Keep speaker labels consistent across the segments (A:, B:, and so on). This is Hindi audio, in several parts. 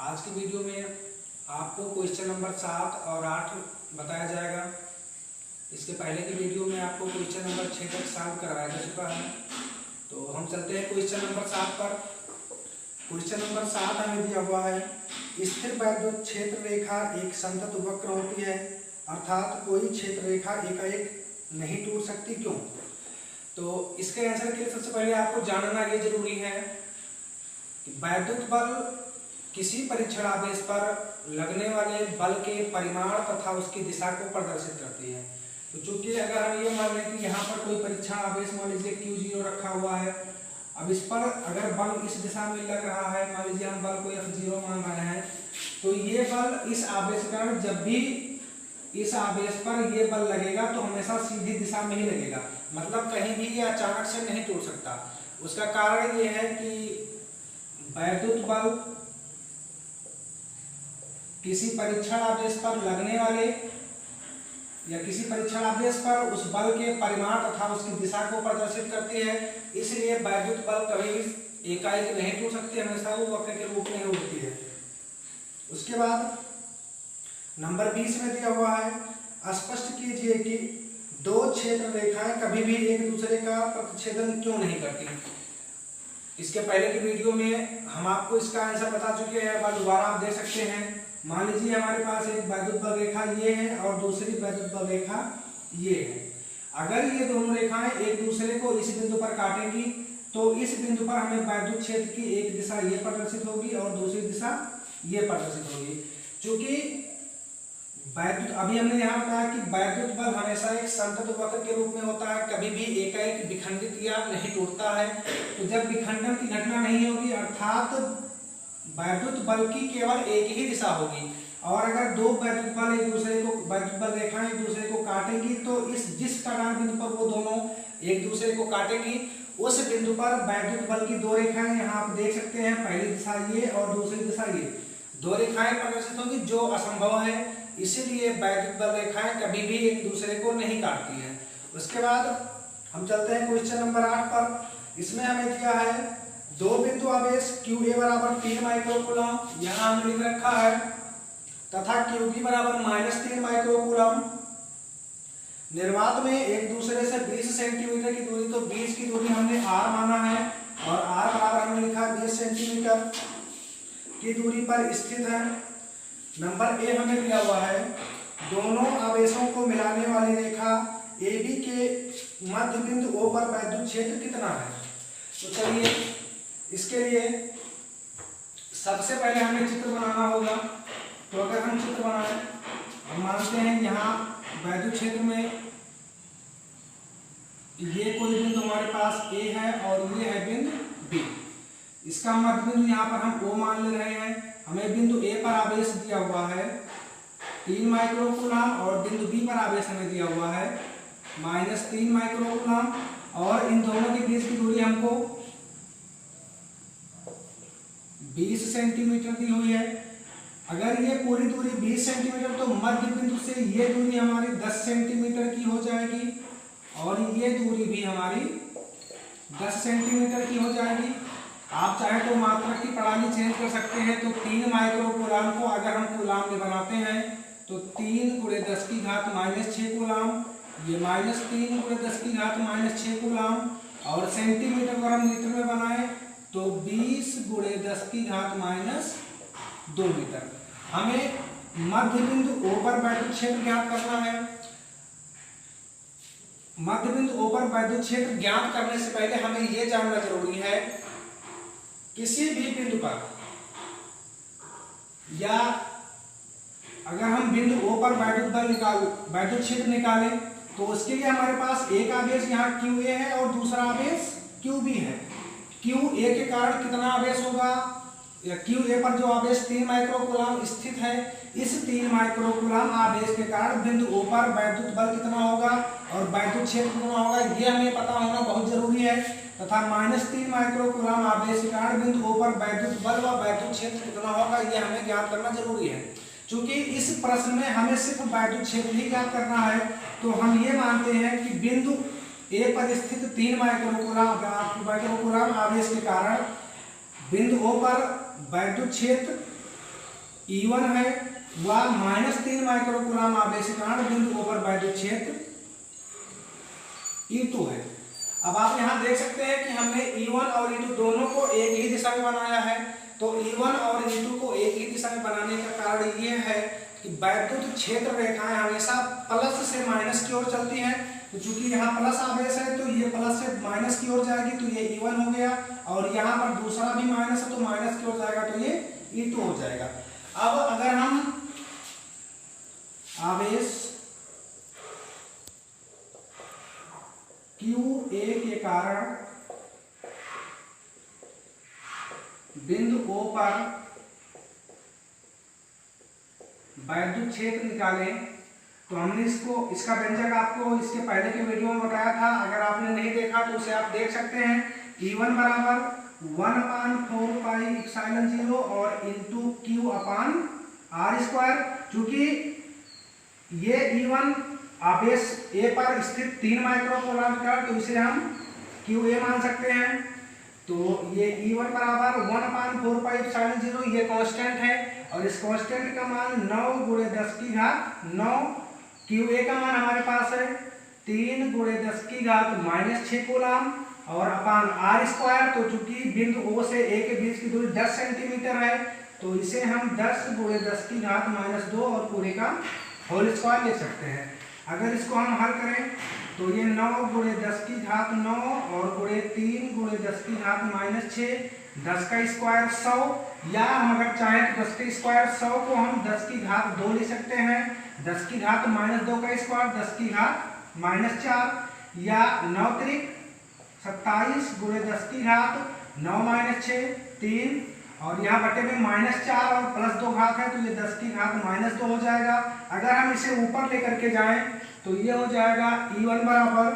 A: आज की वीडियो में आपको क्वेश्चन नंबर 7 और 8 बताया जाएगा। इसके पहले की वीडियो में आपको क्वेश्चन नंबर 6 तक सॉल्व करवाया जा चुका है। तो हम चलते हैं क्वेश्चन नंबर 7 पर। क्वेश्चन नंबर 7 हमें दिया हुआ है, स्थिर वैद्युत क्षेत्र रेखा एक संतत वक्र होती है, अर्थात कोई क्षेत्र रेखा एकाएक नहीं टूट सकती, क्यों? तो इसके आंसर के लिए सबसे पहले आपको जानना ये जरूरी है कि वैद्युत बल किसी परीक्षण आवेश पर लगने वाले बल के परिमाण तथा उसकी दिशा को प्रदर्शित करती है। तो चूंकि अगर हम ये मान लें कि यहाँ पर कोई परीक्षण आवेश मान लीजिए Q0 रखा हुआ है, अब इस पर अगर बल इस दिशा में लग रहा है, मान लीजिए हम बल को F0 मान रहे हैं, तो ये बल इस आवेश के कारण जब भी इस आवेश पर ये बल लगेगा तो हमेशा सीधी दिशा में ही लगेगा, मतलब कहीं भी ये अचानक से नहीं टूट सकता। उसका कारण ये है कि वैद्युत बल किसी परीक्षण आवेश पर लगने वाले या किसी परीक्षण आवेश पर उस बल के परिमाण तथा उसकी दिशा को प्रदर्शित करती है, इसलिए वैद्युत बल कभी भी एकाएक नहीं टूट सकती, हमेशा वो वक्र के रूप में होती है। उसके बाद नंबर 20 में दिया हुआ है, स्पष्ट कीजिए कि दो क्षेत्र रेखाएं कभी भी एक दूसरे का प्रतिच्छेदन क्यों नहीं करती। इसके पहले की वीडियो में हम आपको इसका आंसर बता चुके हैं, एक बार दोबारा आप देख सकते हैं। मान लीजिए हमारे पास एक वैद्युत बल रेखा ये है और दूसरी वैद्युत बल रेखा ये है। अगर ये दोनों रेखाएं एक दूसरे को इस बिंदु पर काटेंगी तो इस बिंदु पर हमें वैद्युत क्षेत्र की एक दिशा ये प्रदर्शित होगी और दूसरी दिशा ये प्रदर्शित होगी। क्योंकि वैद्युत अभी हमने यहाँ बताया कि वैद्युत बल हमेशा एक संतत वक्र के रूप में होता है, कभी भी एकाएक विखंडित या नहीं टूटता है। तो जब विखंडन की घटना नहीं होगी अर्थात वैद्युत बल की केवल एक ही दिशा होगी, और अगर दो वैद्युत बल एक दूसरे को वैद्युत बल रेखाएं एक दूसरे को काटेंगी तो जिस कटान बिंदु पर वो दोनों एक दूसरे को काटेंगी उस बिंदु पर वैद्युत बल की दो रेखाएं यहाँ आप देख सकते हैं, पहली दिशा ये और दूसरी दिशा ये, दो रेखाएं प्रदर्शित होंगी जो असंभव है, इसीलिए वैद्युत बल रेखाएं कभी भी एक दूसरे को नहीं काटती हैं। उसके बाद हम चलते हैं क्वेश्चन नंबर 8 पर। इसमें हमें दिया है दो बिंदु आवेश QA बराबर 3 माइक्रोकूलम, यहाँ हमने लिख रखा है, तथा QB बराबर -3 माइक्रोकूलम। निर्वात में एक दूसरे से 20 सेंटीमीटर की दूरी, तो 20 की दूरी हमने R माना है और R बराबर हमने लिखा 20 सेंटीमीटर की दूरी पर स्थित है। नंबर ए हमें दिया हुआ है, दोनों आवेशों को मिलाने वाली रेखा AB के मध्य बिंदु O पर वैद्युत क्षेत्र कितना है। तो चलिए इसके लिए सबसे पहले हमें चित्र बनाना होगा। तो अगर हम चित्र बनाएं, हम मानते हैं यहाँ वैद्युत क्षेत्र में ये कोई बिंदु हमारे पास A है और ये है बिंदु B। इसका मध्य बिंदु यहाँ पर हम O मान ले रहे हैं। हमें बिंदु A पर आवेश दिया हुआ है 3 माइक्रोकूलम और बिंदु B पर आवेश हमें दिया हुआ है -3 माइक्रोकूलम, और इन दोनों के बीच की दूरी हमको 20 सेंटीमीटर दी हुई है। अगर ये पूरी दूरी 20 सेंटीमीटर तो मध्य बिंदु से ये दूरी हमारी 10 सेंटीमीटर की हो जाएगी और ये दूरी भी हमारी 10 सेंटीमीटर की हो जाएगी। आप चाहे तो मात्रक की प्रणाली चेंज कर सकते हैं। तो 3 माइक्रोकूलम को अगर हम कूलम में बनाते हैं तो 3 × 10 की घात -6 कूलम, ये -3 × 10 की घात -6 कूलम, और सेंटीमीटर अगर हम मीटर में बनाएं तो 20 × 10 की घात -2 मीटर। हमें मध्य बिंदु O पर वैद्युत क्षेत्र ज्ञात करना है। मध्य बिंदु O पर वैद्युत क्षेत्र ज्ञात करने से पहले हमें यह जानना जरूरी है, किसी भी बिंदु पर या अगर हम बिंदु O पर वैद्युत क्षेत्र निकालें तो उसके लिए हमारे पास एक आवेश यहाँ QA है और दूसरा आवेश QB है। QA के कारण कितना आवेश होगा, या QA पर जो आवेश 3 माइक्रोकूलम स्थित है, इस 3 माइक्रोकूलम आवेश के कारण बिंदु O पर वैद्युत बल कितना होगा और वैद्युत क्षेत्र कितना होगा, ये हमें पता होना बहुत जरूरी है। तथा -3 माइक्रोकूलम आवेश के कारण बिंदु O पर वैद्युत बल व वैद्युत क्षेत्र कितना होगा, ये हमें ज्ञात करना जरूरी है। क्योंकि इस प्रश्न में हमें सिर्फ वैद्युत क्षेत्र ही ज्ञात करना है, तो हम ये मानते हैं कि बिंदु A पर स्थित 3 माइक्रोकूलम आवेश के कारण बिंदु O पर वैद्युत क्षेत्र E1 है वह -3 माइक्रोकूलम आवेशकांड बिंदु O पर वैद्युत क्षेत्र E2 है। अब आप यहाँ देख सकते हैं कि हमने E1 और E2 दोनों को एक ही दिशा में बनाया है। तो E1 और E2 को एक ही दिशा में बनाने का कारण ये है कि वैद्युत क्षेत्र रेखाएं हमेशा प्लस से माइनस की ओर चलती हैं। तो चूंकि यहाँ प्लस आवेश है तो ये प्लस से माइनस की ओर जाएगी, तो ये E1 हो गया, और यहाँ पर दूसरा भी माइनस है तो माइनस की ओर जाएगा, तो ये E2 हो जाएगा। अब अगर हम आवेश QA के कारण बिंदु O पर वैद्युत क्षेत्र निकालें, तो हमने इसका व्यंजक आपको इसके पहले के वीडियो में बताया था। अगर आपने नहीं देखा तो उसे आप देख सकते हैं। E1 बराबर 1/4 पाई एप्सिलॉन 0 और इंटू Q अपान R²। चूंकि ये E1 आवेश A पर स्थित 3 माइक्रोकूलम का, तो इसे हम QA मान सकते हैं। तो ये E1 बराबर 1/4 पाई एप्सिलॉन 0 ये कांस्टेंट है, और इस कांस्टेंट का मान 9 × 10⁹। QA का मान हमारे पास है 3 × 10⁻⁻6 कूलम और अपान R²। तो चूंकि बिंदु O से A के बीच की दूरी 10 सेंटीमीटर है, तो इसे हम 10 × 10⁻², और पूरे का होल स्क्वायर लिख सकते हैं। अगर इसको हम हल करें तो ये 9 × 10⁹ और गुणे 3 × 10⁻⁻6, 10 का स्क्वायर 100, या हम अगर चाहें तो 10 का स्क्वायर 100 को हम 10⁻2 लिख सकते हैं। 10⁻2 का स्क्वायर 10⁻4, या 9 त्रिक 27 × 10⁻9-6 3, और यहाँ बटे में -4 और +2 घात है, तो ये 10⁻2 हो जाएगा। अगर हम इसे ऊपर लेकर के जाएं तो ये हो जाएगा E1 बराबर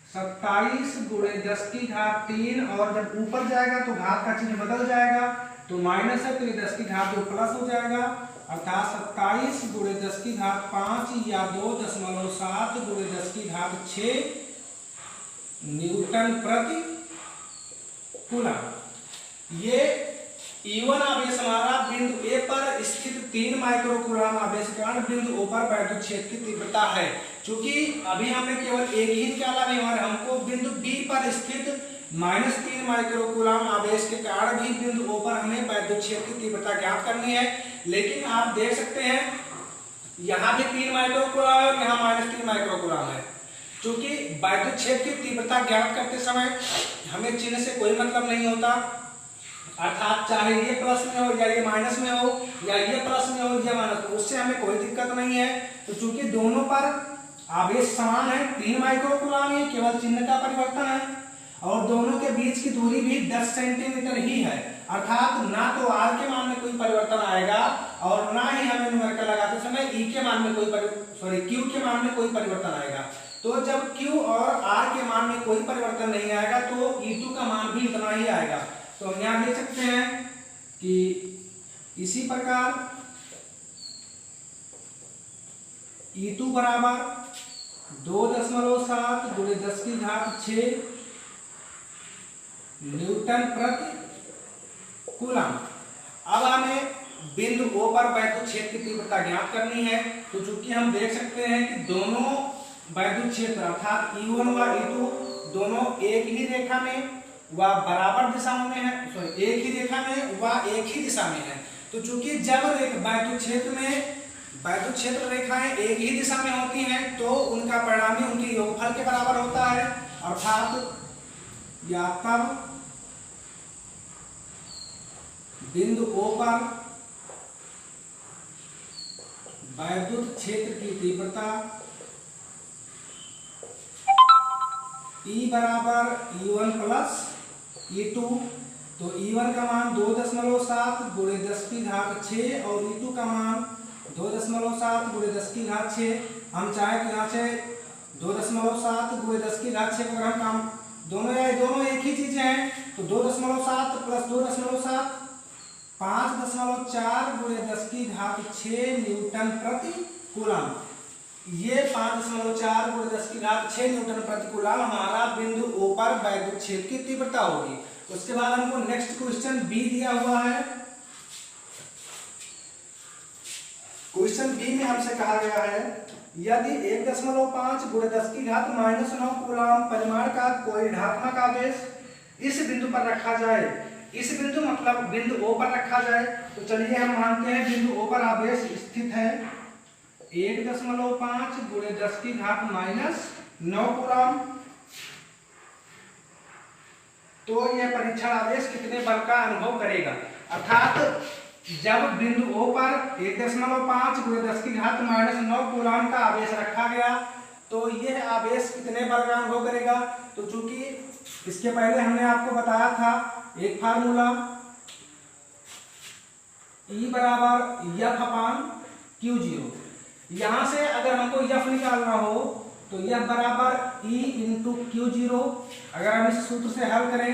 A: 27 × 10⁻3, और जब ऊपर जाएगा तो घात का चिन्ह बदल जाएगा, तो माइनस है तो ये 10⁻2 प्लस हो जाएगा, अर्थात 27 × 10⁵ या 2.7 × 10⁶ न्यूटन प्रति कूलम। ये E1 आवेश हमारा बिंदु A पर स्थित 3 माइक्रोकूलम आवेशकांड बिंदु O पर वैद्युत क्षेत्र की तीव्रता है। चूंकि अभी हमें केवल एक ही निकाला नहीं, और हमको बिंदु B पर स्थित -3 माइक्रोकूलम आवेश के कारण भी बिंदु O पर हमें वैद्युत क्षेत्र की तीव्रता ज्ञात करनी है। लेकिन आप देख सकते हैं यहाँ भी 3 माइक्रोकूलम है, यहाँ -3 माइक्रोकूलम है। चूंकि वैद्युत क्षेत्र की तीव्रता ज्ञात करते समय हमें चिन्ह से कोई मतलब नहीं होता, अर्थात चाहे ये प्लस में हो या ये माइनस में हो, या ये प्लस में हो या माइनस में, उससे हमें कोई दिक्कत नहीं है। तो चूंकि दोनों पर आवेश समान है, 3 माइक्रोकूलम है, केवल चिन्ह का परिवर्तन है, और दोनों के बीच की दूरी भी 10 सेंटीमीटर ही है, अर्थात ना तो R के मान में कोई परिवर्तन आएगा और ना ही हमें न्यूमेरिकल लगाते समय Q के मान में कोई परिवर्तन आएगा। तो जब Q और R के मान में कोई परिवर्तन नहीं आएगा तो E2 का मान भी इतना ही आएगा। तो हम यहाँ देख सकते हैं कि इसी प्रकार E2 बराबर 2.7 × 10⁶ न्यूटन प्रति कूलम। अब हमें बिंदु O पर वैद्युत क्षेत्र की तीव्रता ज्ञात करनी है। तो चूंकि हम देख सकते हैं कि दोनों वैद्युत क्षेत्र अर्थात E1 व E2 दोनों एक ही रेखा में व बराबर दिशा में है, एक ही रेखा में व एक ही दिशा में है। तो चूंकि जब वैद्युत क्षेत्र रेखाएं एक ही दिशा में होती हैं तो उनका परिणामी उनके योगफल के बराबर होता है, अर्थात या तब बिंदु O पर वैद्युत क्षेत्र की तीव्रता E बराबर E1 प्लस E2। तो E1 का मान 2.7 × 10⁶ और E2 का मान 2.7 × 10⁶। हम चाहे तो यहाँ से 2.7 × 10⁶ अगर हम काम दोनों एक ही चीजें हैं, तो 2.7 प्लस 2.7 5.4 × 10⁶ न्यूटन प्रति कूलम। ये 5.4 × 10⁶ न्यूटन प्रति कूलम हमारा बिंदु O पर वैद्युत क्षेत्र की तीव्रता होगी। उसके बाद हमको नेक्स्ट क्वेश्चन बी दिया हुआ है। क्वेश्चन बी में हमसे कहा गया है यदि 1.5 गुणे 10 की घात -9 कूलम परिमाण का कोई ऋणात्मक आवेश इस बिंदु पर रखा जाए, इस बिंदु मतलब बिंदु O पर रखा जाए, तो चलिए हम मानते हैं बिंदु O पर आवेश स्थित है 1.5 गुणे 10 की घात -9 कूलम। तो यह परीक्षण आवेश कितने बल का अनुभव करेगा, अर्थात जब बिंदु O पर 1.5 गुणे 10 की घात -9 कूलम का आवेश रखा गया तो यह आवेश कितने बल का अनुभव करेगा। तो चूंकि इसके पहले हमने आपको बताया था एक फार्मूला E बराबर F अपान Q0। यहां से अगर हमको F निकालना हो तो F बराबर E इंटू Q0। अगर हम इस सूत्र से हल करें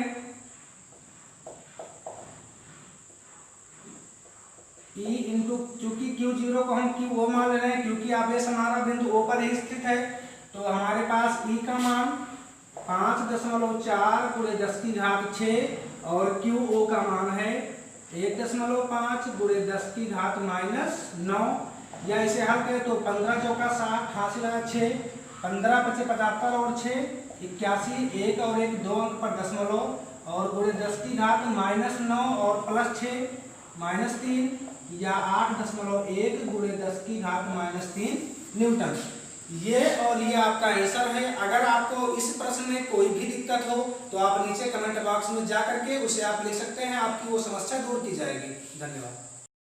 A: E इंटू, चूंकि Q0 को हम Q मान ले रहे हैं क्योंकि आवेश हमारा बिंदु O पर ही स्थित है, तो हमारे पास E का मान 5.4 गुणे 10 की घात 6 और QO का मान है 1.5 गुणे 10 की घात -9। या इसे हल करें तो 15 चौका 60, 88 6, 15 पचे 75 और 6 81, 1 और 1 2 अंक पर दशमलव और गुणे 10 की घात -9 और +6 -3 या 8.1 गुणे 10 की घात -3 न्यूटन। ये और ये आपका आंसर है। अगर आपको इस प्रश्न में कोई भी दिक्कत हो तो आप नीचे कमेंट बॉक्स में जा करके उसे आप लिख सकते हैं, आपकी वो समस्या दूर की जाएगी। धन्यवाद।